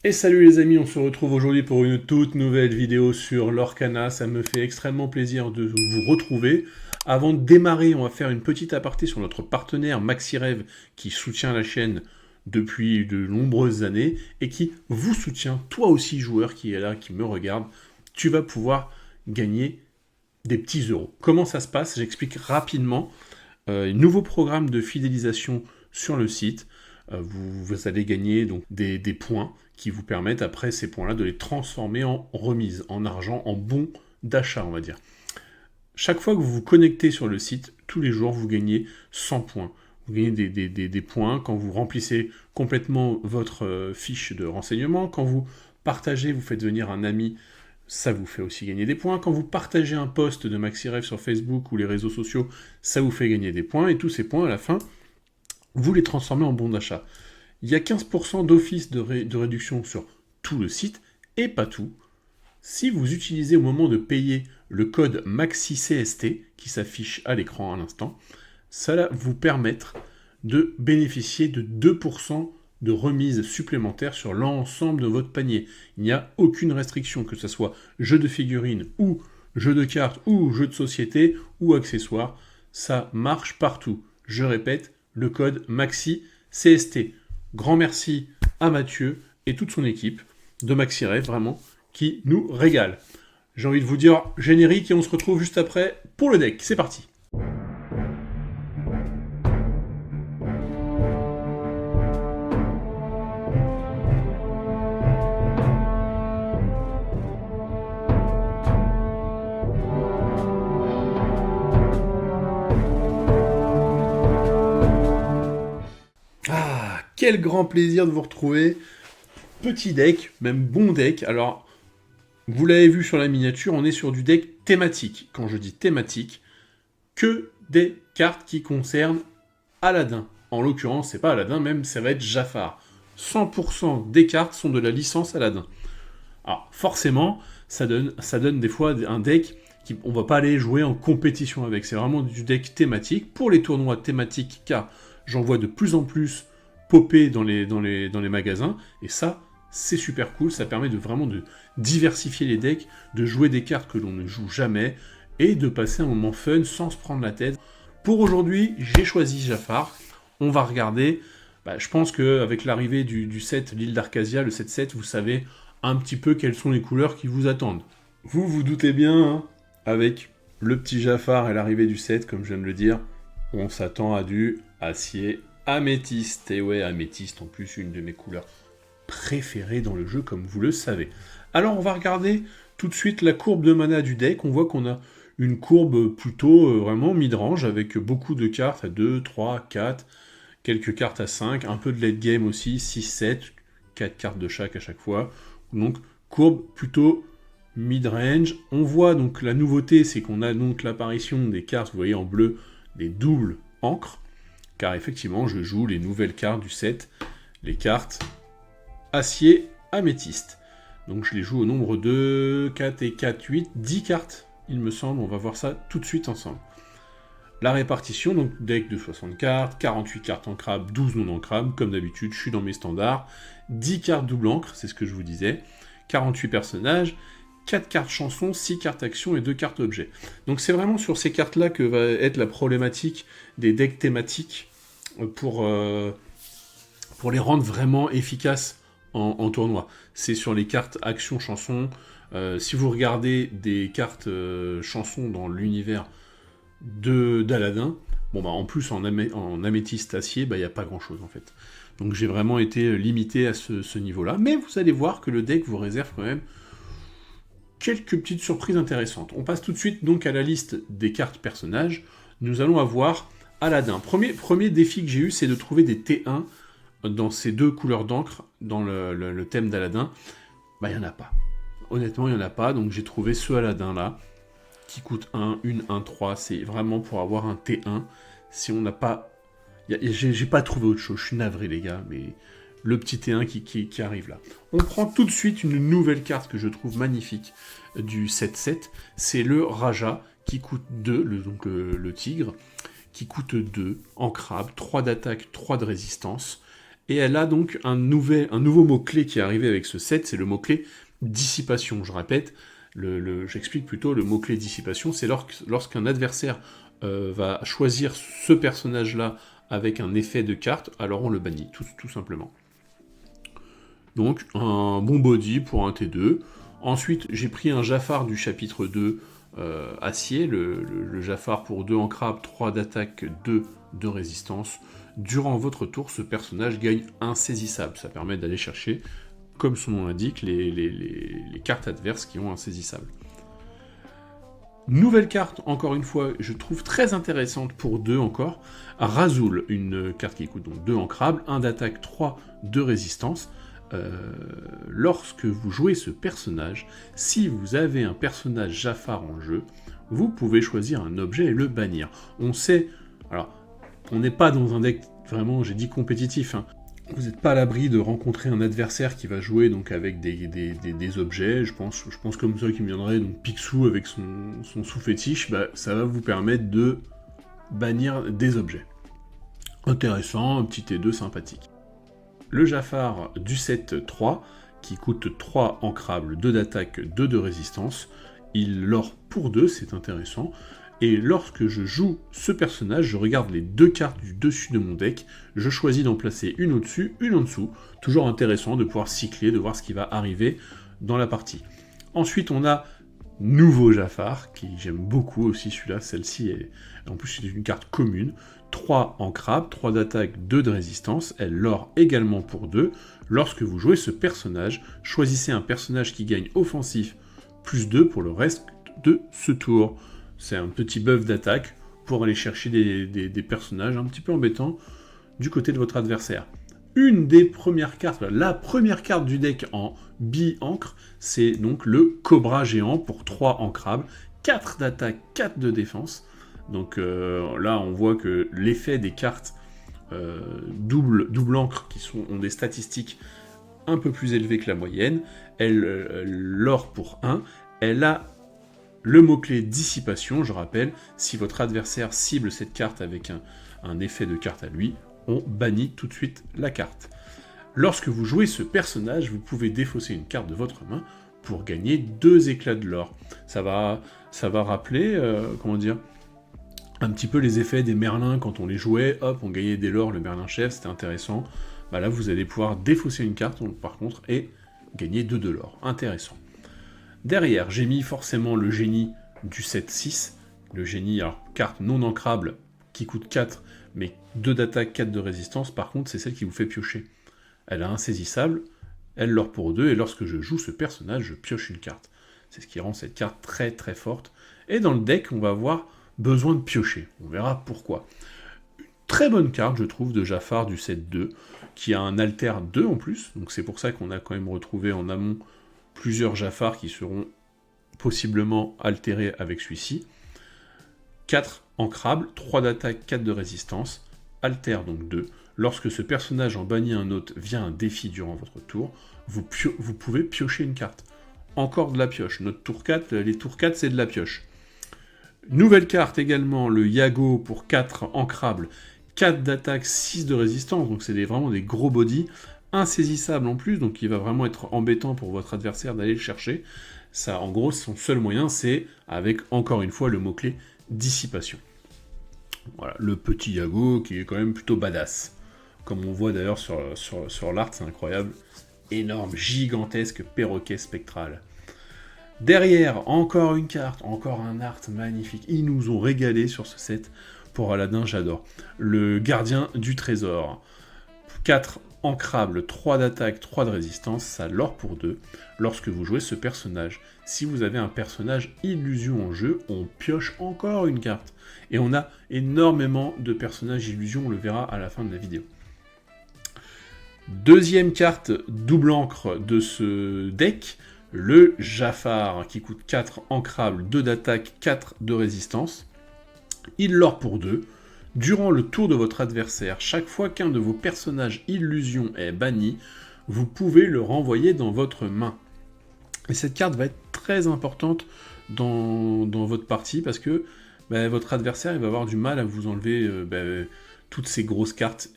Et salut les amis, on se retrouve aujourd'hui pour une toute nouvelle vidéo sur l'Orcana. Ça me fait extrêmement plaisir de vous retrouver. Avant de démarrer, on va faire une petite aparté sur notre partenaire MaxiRev qui soutient la chaîne depuis de nombreuses années et qui vous soutient, toi aussi joueur qui est là, qui me regarde. Tu vas pouvoir gagner des petits euros. Comment ça se passe? J'explique rapidement. Nouveau programme de fidélisation sur le site. Vous allez gagner donc des points qui vous permettent après ces points-là de les transformer en remise, en argent, en bons d'achat, on va dire. Chaque fois que vous vous connectez sur le site, tous les jours, vous gagnez 100 points. Vous gagnez des points quand vous remplissez complètement votre fiche de renseignement. Quand vous partagez, vous faites venir un ami, ça vous fait aussi gagner des points. Quand vous partagez un post de MaxiRev sur Facebook ou les réseaux sociaux, ça vous fait gagner des points. Et tous ces points, à la fin, vous les transformez en bons d'achat. Il y a 15% d'office de réduction sur tout le site, et pas tout. Si vous utilisez au moment de payer le code MAXICST, qui s'affiche à l'écran à l'instant, ça va vous permettre de bénéficier de 2% de remise supplémentaire sur l'ensemble de votre panier. Il n'y a aucune restriction, que ce soit jeu de figurines ou jeu de cartes ou jeu de société ou accessoires. Ça marche partout. Je répète, le code MAXICST. Grand merci à Mathieu et toute son équipe de MaxiRev, vraiment, qui nous régale. J'ai envie de vous dire générique et on se retrouve juste après pour le deck. C'est parti. Ah, quel grand plaisir de vous retrouver. Petit deck, même bon deck. Alors, vous l'avez vu sur la miniature, on est sur du deck thématique. Quand je dis thématique, que des cartes qui concernent Aladdin. En l'occurrence, c'est pas Aladdin, même ça va être Jafar. 100% des cartes sont de la licence Aladdin. Alors, forcément, ça donne des fois un deck qui on va pas aller jouer en compétition avec. C'est vraiment du deck thématique. Pour les tournois thématiques, car j'en vois de plus en plus popper dans les magasins. Et ça, c'est super cool. Ça permet de vraiment de diversifier les decks, de jouer des cartes que l'on ne joue jamais et de passer un moment fun sans se prendre la tête. Pour aujourd'hui, j'ai choisi Jafar. On va regarder. Je pense qu'avec l'arrivée du set l'île d'Arcasia, le 7-7, vous savez un petit peu quelles sont les couleurs qui vous attendent. Vous vous doutez bien, hein, avec le petit Jafar et l'arrivée du set, comme je viens de le dire, on s'attend à du acier améthyste. Et ouais, améthyste, en plus, une de mes couleurs préférées dans le jeu, comme vous le savez. Alors, on va regarder tout de suite la courbe de mana du deck. On voit qu'on a une courbe plutôt vraiment mid-range, avec beaucoup de cartes à 2, 3, 4, quelques cartes à 5, un peu de late game aussi, 6, 7, 4 cartes de chaque à chaque fois. Donc, courbe plutôt mid-range. On voit donc la nouveauté, c'est qu'on a donc l'apparition des cartes, vous voyez en bleu, des doubles encres, car effectivement, je joue les nouvelles cartes du set, les cartes acier améthyste. Donc je les joue au nombre de 4 et 4, 8, 10 cartes, il me semble. On va voir ça tout de suite ensemble. La répartition, donc deck de 60 cartes, 48 cartes ancrables, 12 non ancrables, comme d'habitude, je suis dans mes standards. 10 cartes double encre, c'est ce que je vous disais. 48 personnages, 4 cartes chansons, 6 cartes action et 2 cartes objets. Donc c'est vraiment sur ces cartes-là que va être la problématique des decks thématiques pour les rendre vraiment efficaces en tournoi. C'est sur les cartes action chansons. Si vous regardez des cartes chansons dans l'univers d'Aladin, en plus en améthyste acier, il n'y a pas grand chose en fait. Donc j'ai vraiment été limité à ce niveau-là. Mais vous allez voir que le deck vous réserve quand même quelques petites surprises intéressantes. On passe tout de suite donc à la liste des cartes personnages. Nous allons avoir Aladdin. Premier défi que j'ai eu, c'est de trouver des T1 dans ces deux couleurs d'encre, dans le thème d'Aladin. Il n'y en a pas. Honnêtement, il n'y en a pas. Donc j'ai trouvé ce Aladdin-là, qui coûte 1, 1, 3. C'est vraiment pour avoir un T1. Si on n'a pas... J'ai pas trouvé autre chose. Je suis navré, les gars, mais le petit T1 qui arrive là. On prend tout de suite une nouvelle carte que je trouve magnifique du 7-7. C'est le Raja, qui coûte 2, donc le tigre, qui coûte 2 en crabe, 3 d'attaque, 3 de résistance. Et elle a donc un nouveau mot-clé qui est arrivé avec ce set, c'est le mot-clé dissipation. Je répète, j'explique plutôt le mot-clé dissipation, c'est lorsqu'un adversaire va choisir ce personnage-là avec un effet de carte, alors on le bannit, tout simplement. Donc, un bon body pour un T2. Ensuite, j'ai pris un Jafar du chapitre 2, acier, le Jafar pour 2 en crabe, 3 d'attaque, 2 de résistance. Durant votre tour, ce personnage gagne insaisissable. Ça permet d'aller chercher, comme son nom l'indique, les cartes adverses qui ont insaisissable. Nouvelle carte, encore une fois, je trouve très intéressante pour 2 encore. Razoul, une carte qui coûte donc 2 en crabe, 1 d'attaque, 3 de résistance. Lorsque vous jouez ce personnage, si vous avez un personnage Jafar en jeu, vous pouvez choisir un objet et le bannir. On sait, alors, on n'est pas dans un deck vraiment, j'ai dit compétitif, hein. Vous n'êtes pas à l'abri de rencontrer un adversaire qui va jouer donc avec des objets, je pense comme ça qui me viendrait, donc Picsou avec son sous-fétiche, bah, ça va vous permettre de bannir des objets. Intéressant, un petit T2 sympathique. Le Jafar du set 3, qui coûte 3 ancrables, 2 d'attaque, 2 de résistance, il l'or pour 2, c'est intéressant. Et lorsque je joue ce personnage, je regarde les 2 cartes du dessus de mon deck, je choisis d'en placer une au-dessus, une en dessous. Toujours intéressant de pouvoir cycler, de voir ce qui va arriver dans la partie. Ensuite, on a nouveau Jafar, qui j'aime beaucoup aussi celui-là, celle-ci est... En plus, c'est une carte commune. 3 en crabe, 3 d'attaque, 2 de résistance, elle l'or également pour 2. Lorsque vous jouez ce personnage, choisissez un personnage qui gagne offensif plus 2 pour le reste de ce tour. C'est un petit buff d'attaque pour aller chercher des personnages un petit peu embêtants du côté de votre adversaire. Une des premières cartes, la première carte du deck en bi-encre, c'est donc le Cobra géant pour 3 ancrables, 4 d'attaque, 4 de défense. Donc là, on voit que l'effet des cartes double encre qui ont des statistiques un peu plus élevées que la moyenne, elle l'or pour 1, elle a le mot-clé dissipation, je rappelle, si votre adversaire cible cette carte avec un effet de carte à lui, on bannit tout de suite la carte. Lorsque vous jouez ce personnage, vous pouvez défausser une carte de votre main pour gagner 2 éclats de l'or. Ça va rappeler, comment dire, un petit peu les effets des Merlins quand on les jouait, hop, on gagnait des lore, le Merlin chef, c'était intéressant. Bah là, vous allez pouvoir défausser une carte, par contre, et gagner 2 de l'or. Intéressant. Derrière, j'ai mis forcément le génie du set 6. Le génie, alors, carte non ancrable, qui coûte 4, mais 2 d'attaque, 4 de résistance. Par contre, c'est celle qui vous fait piocher. Elle a insaisissable, elle l'or pour 2, et lorsque je joue ce personnage, je pioche une carte. C'est ce qui rend cette carte très très forte. Et dans le deck, on va avoir besoin de piocher. On verra pourquoi. Une très bonne carte, je trouve, de Jafar du set 2, qui a un alter 2 en plus, donc c'est pour ça qu'on a quand même retrouvé en amont plusieurs Jafar qui seront possiblement altérés avec celui-ci. 4 ancrables, 3 d'attaque, 4 de résistance, alter donc 2. Lorsque ce personnage en bannit un autre via un défi durant votre tour, vous pouvez piocher une carte. Encore de la pioche. Notre tour 4, les tours 4, c'est de la pioche. Nouvelle carte également, le Yago pour 4 ancrables, 4 d'attaque, 6 de résistance, donc c'est vraiment des gros body, insaisissable en plus, donc il va vraiment être embêtant pour votre adversaire d'aller le chercher. Ça, en gros, son seul moyen, c'est avec, encore une fois, le mot-clé dissipation. Voilà, le petit Yago qui est quand même plutôt badass. Comme on voit d'ailleurs sur l'art, c'est incroyable. Énorme, gigantesque perroquet spectral. Derrière, encore une carte, encore un art magnifique. Ils nous ont régalé sur ce set. Pour Aladdin, j'adore. Le gardien du trésor. 4 ancrables, 3 d'attaque, 3 de résistance, ça l'or pour 2. Lorsque vous jouez ce personnage, si vous avez un personnage illusion en jeu, on pioche encore une carte. Et on a énormément de personnages illusion, on le verra à la fin de la vidéo. Deuxième carte double encre de ce deck, le Jafar, qui coûte 4 ancrables, 2 d'attaque, 4 de résistance. Il l'or pour 2. Durant le tour de votre adversaire, chaque fois qu'un de vos personnages illusion est banni, vous pouvez le renvoyer dans votre main. Et cette carte va être très importante dans votre partie, parce que votre adversaire il va avoir du mal à vous enlever toutes ces grosses cartes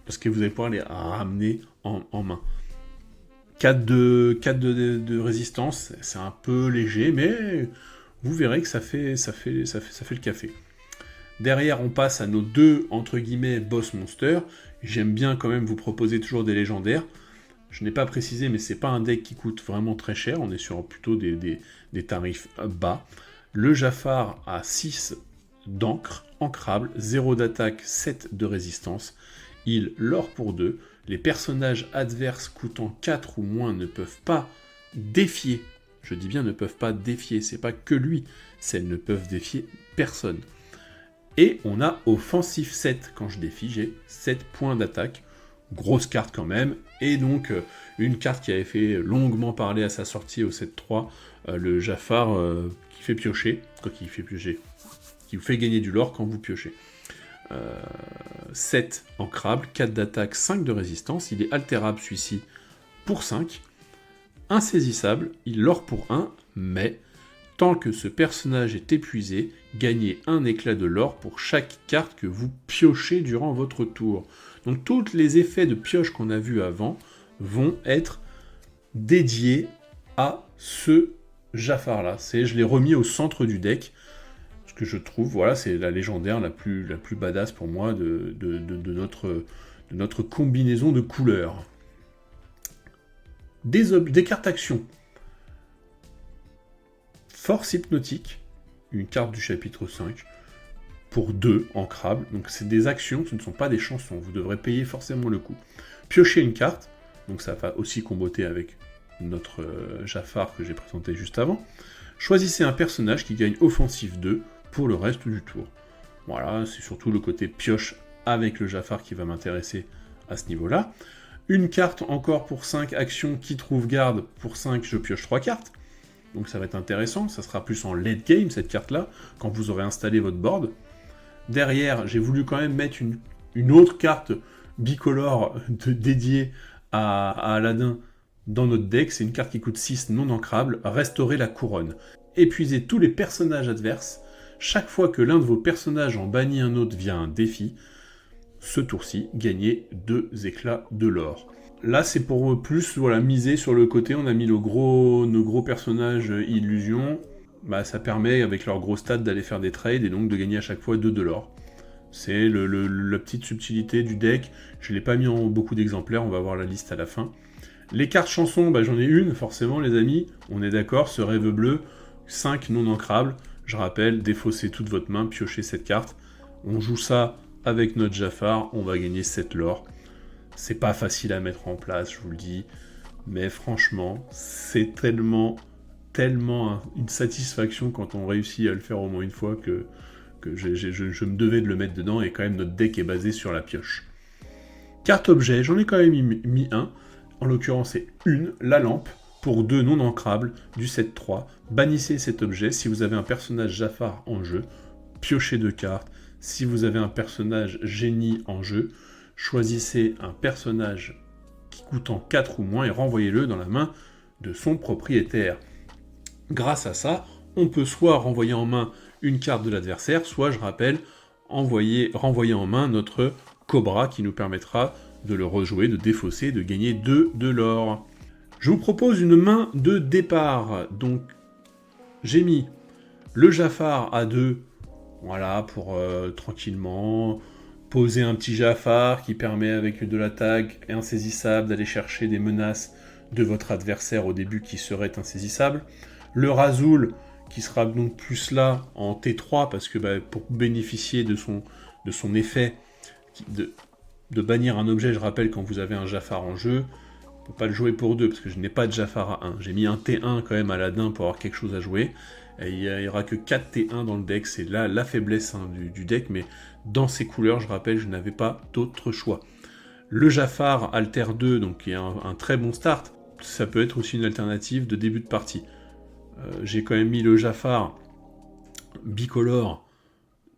parce que vous allez pouvoir les ramener en main. 4 de résistance, c'est un peu léger, mais vous verrez que ça fait le café. Derrière, on passe à nos 2, entre guillemets, boss monsters. J'aime bien quand même vous proposer toujours des légendaires. Je n'ai pas précisé, mais c'est pas un deck qui coûte vraiment très cher. On est sur plutôt des tarifs bas. Le Jafar a 6 d'encre, ancrable, 0 d'attaque, 7 de résistance. Il l'or pour 2. Les personnages adverses coûtant 4 ou moins ne peuvent pas défier. Je dis bien ne peuvent pas défier, c'est pas que lui. Celles ne peuvent défier personne. Et on a offensif 7. Quand je défie, j'ai 7 points d'attaque. Grosse carte quand même. Et donc, une carte qui avait fait longuement parler à sa sortie au 7-3, le Jafar qui fait piocher. Quoi qui fait piocher, qui vous fait gagner du lore quand vous piochez. 7 ancrable, 4 d'attaque, 5 de résistance. Il est altérable celui-ci pour 5. Insaisissable, il lore pour 1, mais tant que ce personnage est épuisé, gagnez un éclat de lore pour chaque carte que vous piochez durant votre tour. Donc tous les effets de pioche qu'on a vus avant vont être dédiés à ce Jafar-là. Je l'ai remis au centre du deck, ce que je trouve, voilà, c'est la légendaire la plus badass pour moi de notre combinaison de couleurs. Des cartes actions. Force hypnotique, une carte du chapitre 5, pour 2, ancrable. Donc c'est des actions, ce ne sont pas des chansons, vous devrez payer forcément le coup. Piocher une carte, donc ça va aussi comboter avec notre Jafar que j'ai présenté juste avant. Choisissez un personnage qui gagne offensif 2 pour le reste du tour. Voilà, c'est surtout le côté pioche avec le Jafar qui va m'intéresser à ce niveau-là. Une carte encore pour 5 actions qui trouve garde, pour 5 je pioche 3 cartes. Donc ça va être intéressant, ça sera plus en late game cette carte-là, quand vous aurez installé votre board. Derrière, j'ai voulu quand même mettre une autre carte bicolore dédiée à Aladdin dans notre deck. C'est une carte qui coûte 6 non ancrable, restaurer la couronne. Épuisez tous les personnages adverses. Chaque fois que l'un de vos personnages en bannit un autre via un défi, ce tour-ci, gagnez 2 éclats de l'or. Là, c'est pour plus miser sur le côté. On a mis nos gros personnages illusion. Bah, ça permet, avec leurs gros stats, d'aller faire des trades et donc de gagner à chaque fois 2 de l'or. C'est la petite subtilité du deck. Je ne l'ai pas mis en beaucoup d'exemplaires, on va voir la liste à la fin. Les cartes chansons, bah, j'en ai une, forcément, les amis. On est d'accord, ce rêve bleu, 5 non ancrables. Je rappelle, défaussez toute votre main, piochez cette carte. On joue ça avec notre Jafar, on va gagner 7 l'or. C'est pas facile à mettre en place, je vous le dis, mais franchement, c'est tellement une satisfaction quand on réussit à le faire au moins une fois que je me devais de le mettre dedans, et quand même notre deck est basé sur la pioche. Carte objet, j'en ai quand même mis un, en l'occurrence c'est la lampe, pour 2 non ancrables, du 7-3. Bannissez cet objet si vous avez un personnage Jafar en jeu, piochez 2 cartes. Si vous avez un personnage génie en jeu, choisissez un personnage qui coûtant 4 ou moins et renvoyez-le dans la main de son propriétaire. Grâce à ça, on peut soit renvoyer en main une carte de l'adversaire, soit, je rappelle, renvoyer en main notre Cobra qui nous permettra de le rejouer, de défausser, de gagner 2 de l'or. Je vous propose une main de départ. Donc, j'ai mis le Jafar à 2, voilà, pour tranquillement poser un petit Jafar qui permet avec de l'attaque insaisissable d'aller chercher des menaces de votre adversaire au début qui seraient insaisissables. Le Razoul qui sera donc plus là en T3 parce que pour bénéficier de son effet de bannir un objet, je rappelle quand vous avez un Jafar en jeu, on ne peut pas le jouer pour 2 parce que je n'ai pas de Jafar à 1. J'ai mis un T1 quand même à Aladdin pour avoir quelque chose à jouer. Et il n'y aura que 4 T1 dans le deck, c'est là la faiblesse du deck, mais dans ces couleurs, je rappelle, je n'avais pas d'autre choix. Le Jafar Alter 2, donc qui est un très bon start, ça peut être aussi une alternative de début de partie. J'ai quand même mis le Jafar bicolore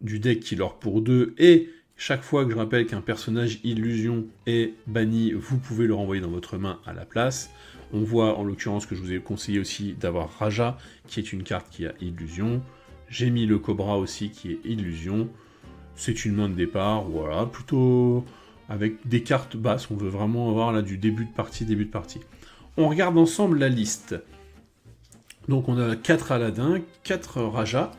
du deck qui lore pour 2, et chaque fois que je rappelle qu'un personnage illusion est banni, vous pouvez le renvoyer dans votre main à la place. On voit en l'occurrence que je vous ai conseillé aussi d'avoir Raja, qui est une carte qui a illusion. J'ai mis le Cobra aussi qui est illusion. C'est une main de départ, voilà, plutôt avec des cartes basses. On veut vraiment avoir là du début de partie. On regarde ensemble la liste. Donc on a 4 Aladdin, 4 Raja,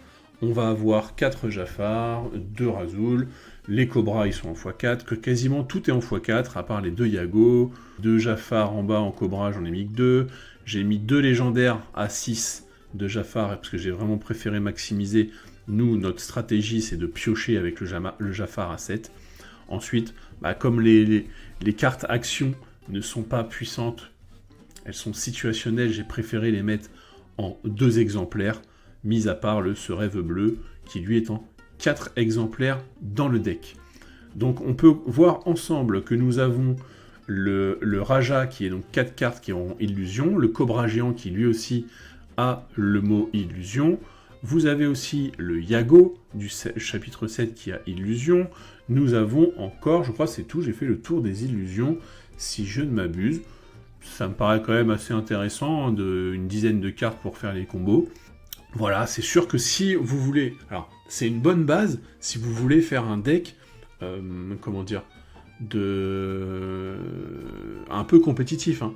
on va avoir 4 Jafar, 2 Razul, les Cobras ils sont en x4, que quasiment tout est en x4, à part les 2 Yago, 2 Jafar en bas en Cobra, j'en ai mis que 2, j'ai mis 2 légendaires à 6 de Jafar, parce que j'ai vraiment préféré maximiser. Nous, notre stratégie c'est de piocher avec le Jafar à 7. Ensuite, comme les cartes actions ne sont pas puissantes, elles sont situationnelles, j'ai préféré les mettre en 2 exemplaires, mis à part ce rêve bleu, qui lui est en 4 exemplaires dans le deck. Donc on peut voir ensemble que nous avons le Raja, qui est donc 4 cartes qui ont illusion, le Cobra géant qui lui aussi a le mot illusion, vous avez aussi le Yago du chapitre 7 qui a illusion, nous avons encore, je crois que c'est tout, j'ai fait le tour des illusions, si je ne m'abuse. Ça me paraît quand même assez intéressant, une dizaine de cartes pour faire les combos. Voilà, c'est sûr que si vous voulez... Alors, c'est une bonne base si vous voulez faire un deck, comment dire, un peu compétitif. Hein.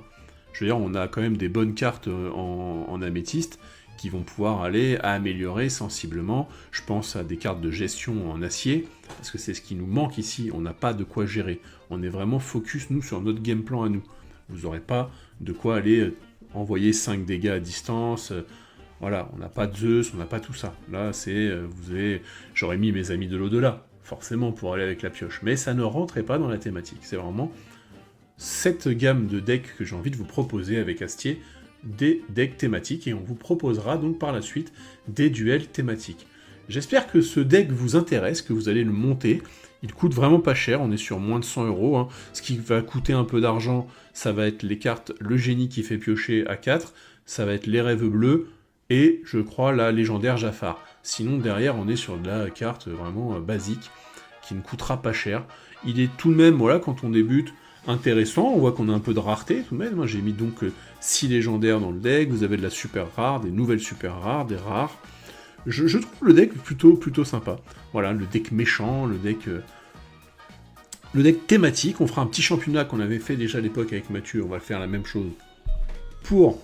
Je veux dire, on a quand même des bonnes cartes en améthyste qui vont pouvoir aller améliorer sensiblement. Je pense à des cartes de gestion en acier, parce que c'est ce qui nous manque ici, on n'a pas de quoi gérer. On est vraiment focus, nous, sur notre game plan à nous. Vous n'aurez pas de quoi aller envoyer 5 dégâts à distance. Voilà, on n'a pas de Zeus, on n'a pas tout ça. Là, j'aurais mis mes amis de l'au-delà, forcément, pour aller avec la pioche. Mais ça ne rentrait pas dans la thématique. C'est vraiment cette gamme de decks que j'ai envie de vous proposer avec Astier, des decks thématiques, et on vous proposera donc par la suite des duels thématiques. J'espère que ce deck vous intéresse, que vous allez le monter. Il coûte vraiment pas cher, on est sur moins de 100 €. Hein. Ce qui va coûter un peu d'argent, ça va être les cartes Le Génie qui fait piocher à 4, ça va être les Rêves Bleus, et je crois la légendaire Jafar. Sinon, derrière, on est sur de la carte vraiment basique, qui ne coûtera pas cher. Il est tout de même, voilà, quand on débute, intéressant, on voit qu'on a un peu de rareté tout de même. J'ai mis donc 6 légendaires dans le deck, vous avez de la super rare, des nouvelles super rares, des rares. Je trouve le deck plutôt sympa. Voilà, le deck méchant, le deck thématique. On fera un petit championnat qu'on avait fait déjà à l'époque avec Mathieu, on va faire la même chose pour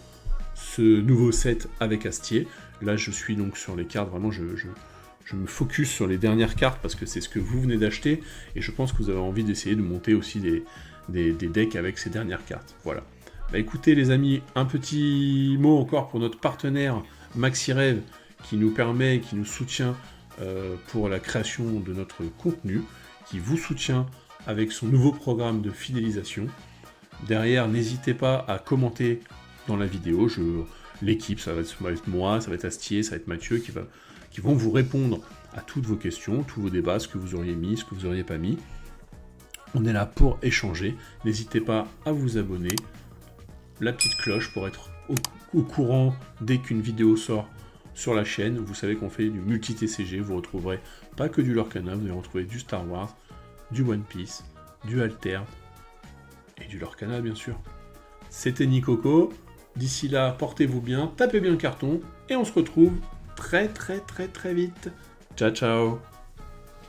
ce nouveau set avec Astier. Là, je suis donc sur les cartes, vraiment, je me focus sur les dernières cartes parce que c'est ce que vous venez d'acheter, et je pense que vous avez envie d'essayer de monter aussi des decks avec ces dernières cartes. Voilà. Écoutez les amis, un petit mot encore pour notre partenaire MaxiRêve, qui nous permet, qui nous soutient pour la création de notre contenu, qui vous soutient avec son nouveau programme de fidélisation. Derrière, n'hésitez pas à commenter dans la vidéo. L'équipe, ça va être moi, ça va être Astier, ça va être Mathieu, qui vont vous répondre à toutes vos questions, tous vos débats, ce que vous auriez mis, ce que vous n'auriez pas mis. On est là pour échanger. N'hésitez pas à vous abonner, la petite cloche pour être au courant dès qu'une vidéo sort sur la chaîne. Vous savez qu'on fait du multi-TCG, vous retrouverez pas que du Lorcana, vous allez retrouver du Star Wars, du One Piece, du Alter et du Lorcana bien sûr. C'était Nicoco, d'ici là portez-vous bien, tapez bien le carton et on se retrouve très vite. Ciao ciao.